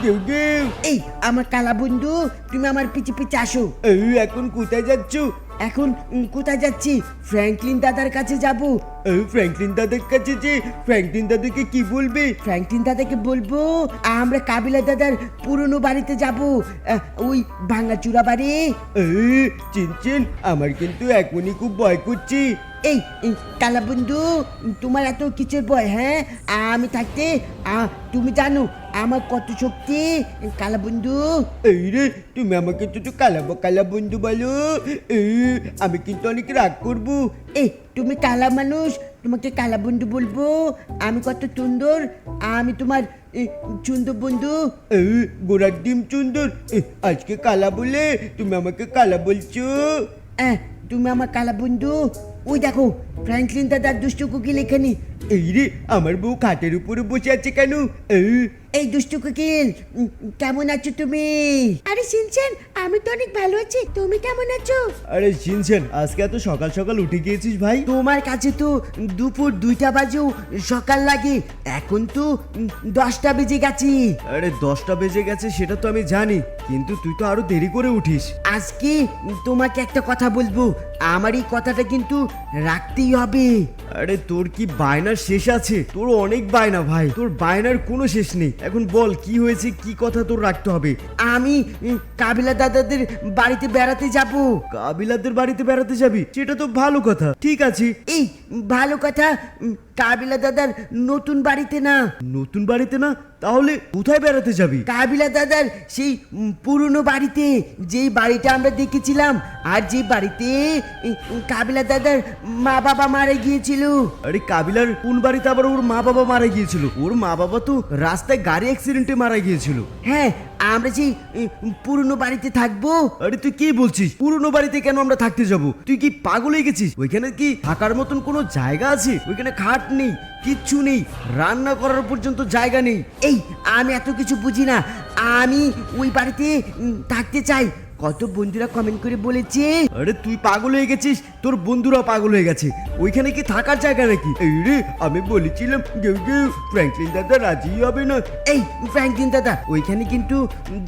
কেউ কেউ এই আমার কালা বন্ধু, তুমি আমার পিছে পিছে আসো। এখন কোথায় যাচ্ছ? এখন কোথায় যাচ্ছি? ফ্র্যাঙ্কলিন দাদার কাছে যাব। ফ্র্যাঙ্কলিন দাদার কাছে যে ফ্র্যাঙ্কলিন দাদাকে কি বলবে? ফ্র্যাঙ্কলিন দাদাকে বলবো আমরা কাবিলা দাদার পুরনো বাড়িতে যাব, ওই ভাঙাচুরা বাড়ি। চিনছেন, আমার কিন্তু এখনই খুব ভয় করছি। এই কালা বন্ধু, তোমার এত কিসের ভয়? হ্যাঁ, আমি থাকতে তুমি জানো আমার কত শক্তি। কালা বন্ধু, এই রে, তুমি আমাকে তো কালা বন্ধু বলো। আমি কিন্তু অনেক রাগ করবো। এই তুমি কালা মানুষ, তোমাকে কালা বন্ধু বলবো? আমি কত সুন্দর, আমি তোমার সুন্দর বন্ধু। গোড়ার ডিম সুন্দর, আজকে কালা বলে তুমি আমাকে কালা বলছো? তুমি আমার কালা বন্ধু। ওই দেখো ফ্র্যাঙ্কলিন দাদার দুষ্টু কোকিল এখানে। এই রে, আমার বউ খাটের উপরে বসে আছে কেন? এই দুষ্টু কোকিল, কেমন আছো তুমি? আরে শিনচেন, আমি তো অনেক ভালো আছি, তুমি কেমন আছো? আরে শিনচেন, আজকে এত সকাল সকাল উঠে গিয়েছিস ভাই? তোমার কাছে তো দুপুর 2টা বাজেও সকাল লাগে, এখন তো 10টা বেজে গেছে। আরে 10টা বেজে গেছে সেটা তো আমি জানি, কিন্তু তুই তো আরো দেরি করে উঠিস। আজকে তোমাকে একটা কথা বলবো, আমার এই কথাটা কিন্তু রাখতেই হবে। আরে তোর কি বায়নার শেষ আছে? তোর অনেক বায়না ভাই, তোর বায়নার কোনো শেষ নেই। এখন বল কি হয়েছে, কি কথা তোর রাখতে হবে? আমি কাবিলা দাদাদের বাড়িতে বেড়াতে যাব। কাবিলাদের বাড়িতে বেড়াতে যাবি? সেটা তো ভালো কথা, ঠিক আছে। এই ভালো কথা, কাবিলা দাদার নতুন বাড়িতে না। নতুন বাড়িতে না? তাহলে কোথায় বেড়াতে যাবি? কাবিলা দাদার সেই পুরনো বাড়িতে, যেই বাড়িটা আমরা দেখেছিলাম, আর যে বাড়িতে কাবিলা দাদার মা বাবা মারা গিয়েছিল। আরে কাবিলার কোন বাড়িতে আবার ওর মা বাবা মারা গিয়েছিল? ওর মা বাবা তো রাস্তায় গাড়ি অ্যাক্সিডেন্টে মারা গিয়েছিল। হ্যাঁ, আমরা সেই পুরনো বাড়িতে থাকবো। আরে তুই কি বলছিস? পুরনো বাড়িতে কেন আমরা থাকতে যাব? তুই কি পাগল হয়ে গেছিস? ওইখানে কি থাকার মতন কোনো জায়গা আছে? ওইখানে খাট নেই, কিচ্ছু নেই, রান্না করার পর্যন্ত জায়গা নেই। এই আমি এত কিছু বুঝি না, আমি ওই বাড়িতে থাকতে চাই। কত বন্ধুরা কমেন্ট করে বলেছে। আরে তুই পাগল হয়ে গেছিস, তোর বন্ধুরা পাগল হয়ে গেছে। ওইখানে কি থাকার জায়গা নাকি? এই রে, আমি বলেছিলাম ফ্র্যাঙ্কলিন দাদা রাজি হবে না। এই ফ্র্যাঙ্কলিন দাদা, ওইখানে কিন্তু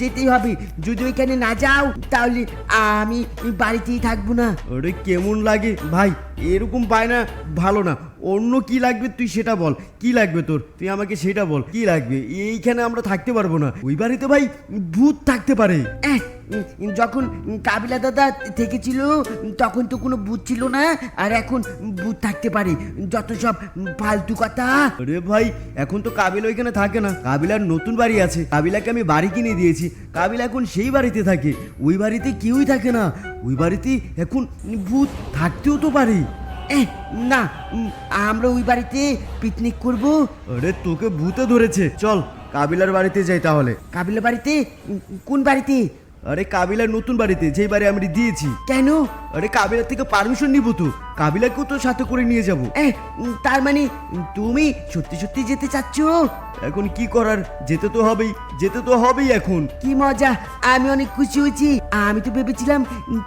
যেতেই হবে। যদি ওইখানে না যাও তাহলে আমি বাড়িতেই থাকবো না। আরে কেমন লাগে ভাই, এরকম বায়না ভালো না। অন্য কি লাগবে তুই সেটা বল, কি লাগবে তোর? তুই আমাকে সেটা বল, কি লাগবে? এইখানে আমরা থাকতে পারবো না। ওই বাড়িতে ভাই ভূত থাকতে পারে। যখন কাবিলা দাদা থেকেছিল তখন তো কোনো ভূত ছিল না, আর এখন ভূত থাকতে পারে। যত সব ফালতু কথা। আরে ভাই, এখন তো কাবিলা ওইখানে থাকে না, কাবিলার নতুন বাড়ি আছে। কাবিলাকে আমি বাড়ি কিনে দিয়েছি, কাবিলা এখন সেই বাড়িতে থাকে। ওই বাড়িতে কেউই থাকে না, ওই বাড়িতে এখন ভূত থাকতেও তো পারে। না, আমরা ওই বাড়িতে পিকনিক করব। আরে তোকে ভূতে ধরেছে, চল কাবিলার বাড়িতে যাই তাহলে। কাবিলা বাড়িতে? কোন বাড়িতে? আরে কাবিলার নতুন বাড়িতে, যেই বাড়ি আমি দিয়েছি। কেন? আরে কাবিলার থেকে পারমিশন নিব তো, কাবিলাকেও তো সাথে করে নিয়ে যাব। তার মানে তুমি সত্যি সত্যি যেতে চাচ্ছ? এখন কি করার, যেতে তো হবেই, যেতে তো হবেই এখন। কি মজা, আমি অনেক খুশি হয়েছি। আমি তো ভেবেছিলাম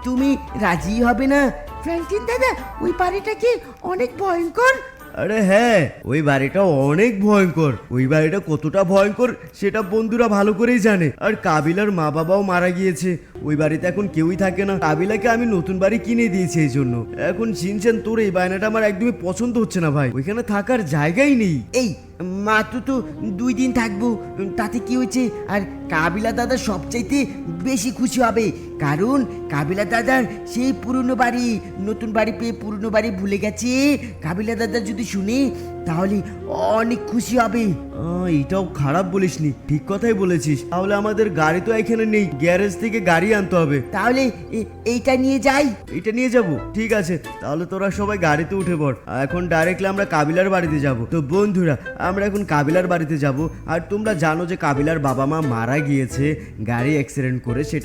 তুমি রাজি হবে না। ফ্র্যাঙ্কলিন দাদা, ওই বাড়িটা কি অনেক ভয়ঙ্কর? আরে হ্যাঁ, ওই বাড়িটা অনেক ভয়ঙ্কর। ওই বাড়িটা কতটা ভয়ঙ্কর সেটা বন্ধুরা ভালো করেই জানে। আর কাবিলার মা বাবাও মারা গিয়েছে, ওই বাড়িতে এখন কেউই থাকে না। কাবিলাকে আমি নতুন বাড়ি কিনে দিয়েছি এই জন্য। এখন শিনচেন, তোর এই বায়নাটা আমার একদমই পছন্দ হচ্ছে না ভাই, ওইখানে থাকার জায়গাই নেই। এই মাত্র তো 2 দিন থাকবো, তাতে কি হয়েছে? আর কাবিলা দাদা সবচাইতে বেশি খুশি হবে, কারণ কাবিলা দাদার সেই পুরনো বাড়ি, নতুন বাড়ি পেয়ে পুরনো বাড়ি ভুলে গেছে। কাবিলা দাদা যদি শুনে তাহলে অনেক খুশি হবে। এটাও খারাপ বলিসনি, ঠিক কথাই বলেছিস। তাহলে আমাদের গাড়ি তো এখানে নেই, গ্যারেজ থেকে গাড়ি আনতে হবে। তাহলে এইটা নিয়ে যাই। এটা নিয়ে যাব, ঠিক আছে। তাহলে তোরা সবাই গাড়িতে উঠে পড়, এখন ডাইরেক্টলি আমরা কাবিলার বাড়িতে যাব। তো বন্ধুরা, আমরা এখন কাবিলার বাড়িতে যাব। আর তোমরা জানো যে কাবিলার বাবা মা মারা গিয়েছে গাড়ি অ্যাক্সিডেন্ট করে, সেটা